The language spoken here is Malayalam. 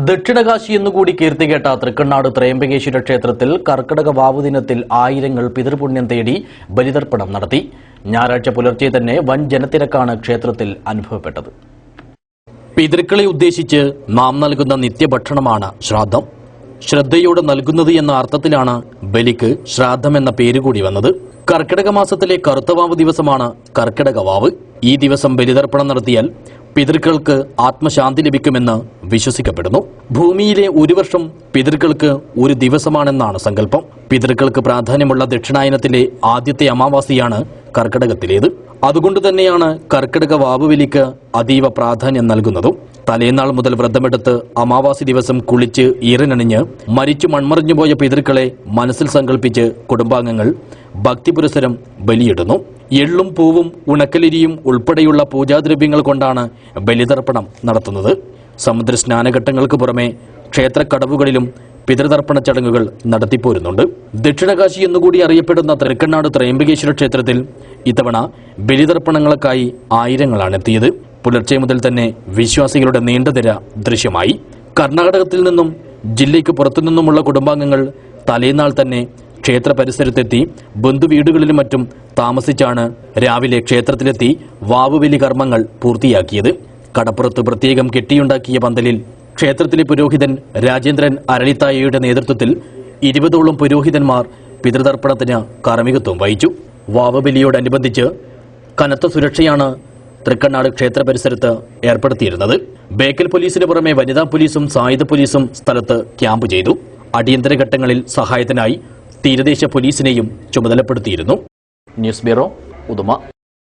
ദക്ഷിണകാശി എന്നുകൂടി കീർത്തികേട്ട തൃക്കണ്ണാട് ത്രയംബകേശ്വര ക്ഷേത്രത്തിൽ കർക്കിടക വാവു ദിനത്തിൽ ആയിരങ്ങൾ പിതൃപുണ്യം തേടി ബലിതർപ്പണം നടത്തി. ഞായറാഴ്ച പുലർച്ചെ തന്നെ വൻ ജനത്തിരക്കാണ് ക്ഷേത്രത്തിൽ അനുഭവപ്പെട്ടത്. പിതൃക്കളെ ഉദ്ദേശിച്ച് നാം നൽകുന്ന നിത്യഭക്ഷണമാണ് ശ്രാദ്ധം. ശ്രദ്ധയോടെ നൽകുന്നത് എന്ന അർത്ഥത്തിലാണ് ബലിക്ക് ശ്രാദ്ധം എന്ന പേരുകൂടി വന്നത്. കർക്കിടക മാസത്തിലെ കറുത്തവാവ് ദിവസമാണ് കർക്കിടക വാവ്. ഈ ദിവസം ബലിതർപ്പണം നടത്തിയാൽ പിതൃക്കൾക്ക് ആത്മശാന്തി ലഭിക്കുമെന്ന് വിശ്വസിക്കപ്പെടുന്നു. ഭൂമിയിലെ ഒരു വർഷം പിതൃക്കൾക്ക് ഒരു ദിവസമാണെന്നാണ് സങ്കല്പം. പിതൃക്കൾക്ക് പ്രാധാന്യമുള്ള ദക്ഷിണായനത്തിലെ ആദ്യത്തെ അമാവാസിയാണ് കർക്കിടകത്തിലേത്. അതുകൊണ്ട് തന്നെയാണ് കർക്കിടക വാവുബലിക്ക് അതീവ പ്രാധാന്യം നൽകുന്നതും. തലേനാൾ മുതൽ വ്രതമെടുത്ത് അമാവാസി ദിവസം കുളിച്ച് ഈറനണിഞ്ഞ് മരിച്ചു മൺമറിഞ്ഞുപോയ പിതൃക്കളെ മനസ്സിൽ സങ്കല്പിച്ച് കുടുംബാംഗങ്ങൾ ഭക്തിപുരസരം ബലിയിടുന്നു. എള്ളും പൂവും ഉണക്കലിരിയും ഉൾപ്പെടെയുള്ള പൂജാദ്രവ്യങ്ങൾ കൊണ്ടാണ് ബലിതർപ്പണം നടത്തുന്നത്. സമുദ്ര സ്നാനഘട്ടങ്ങൾക്ക് പുറമെ ക്ഷേത്രക്കടവുകളിലും പിതൃതർപ്പണ ചടങ്ങുകൾ നടത്തിപ്പോരുന്നുണ്ട്. ദക്ഷിണകാശി എന്നുകൂടി അറിയപ്പെടുന്ന തൃക്കണ്ണാട് ത്രയംബകേശ്വര ക്ഷേത്രത്തിൽ ഇത്തവണ ബലിതർപ്പണങ്ങൾക്കായി ആയിരങ്ങളാണ് എത്തിയത്. പുലർച്ചെ മുതൽ തന്നെ വിശ്വാസികളുടെ നീണ്ട നിര ദൃശ്യമായി. കർണാടകത്തിൽ നിന്നും ജില്ലയ്ക്ക് പുറത്തുനിന്നുമുള്ള കുടുംബാംഗങ്ങൾ തലേനാൾ തന്നെ ക്ഷേത്ര പരിസരത്തെത്തി ബന്ധുവീടുകളിലും മറ്റും താമസിച്ചാണ് രാവിലെ ക്ഷേത്രത്തിലെത്തി വാവുബലി കർമ്മങ്ങൾ പൂർത്തിയാക്കിയത്. കടപ്പുറത്ത് പ്രത്യേകം കെട്ടിയുണ്ടാക്കിയ പന്തലിൽ ക്ഷേത്രത്തിലെ പുരോഹിതൻ രാജേന്ദ്രൻ അരളിത്തായയുടെ നേതൃത്വത്തിൽ 20ഓളം പുരോഹിതന്മാർ പിതൃതർപ്പണത്തിന് കാർമ്മികത്വം വഹിച്ചു. വാവുബലിയോടനുബന്ധിച്ച് കനത്ത സുരക്ഷയാണ് തൃക്കണ്ണാട് ക്ഷേത്ര പരിസരത്ത് ഏർപ്പെടുത്തിയിരുന്നത്. ബേക്കൽ പോലീസിന് പുറമെ വനിതാ പോലീസും സായുധ പോലീസും സ്ഥലത്ത് ക്യാമ്പ് ചെയ്തു. അടിയന്തര ഘട്ടങ്ങളിൽ സഹായത്തിനായി തീരദേശ പോലീസിനെയും ചുമതലപ്പെടുത്തിയിരുന്നു. News bureau, Uduma.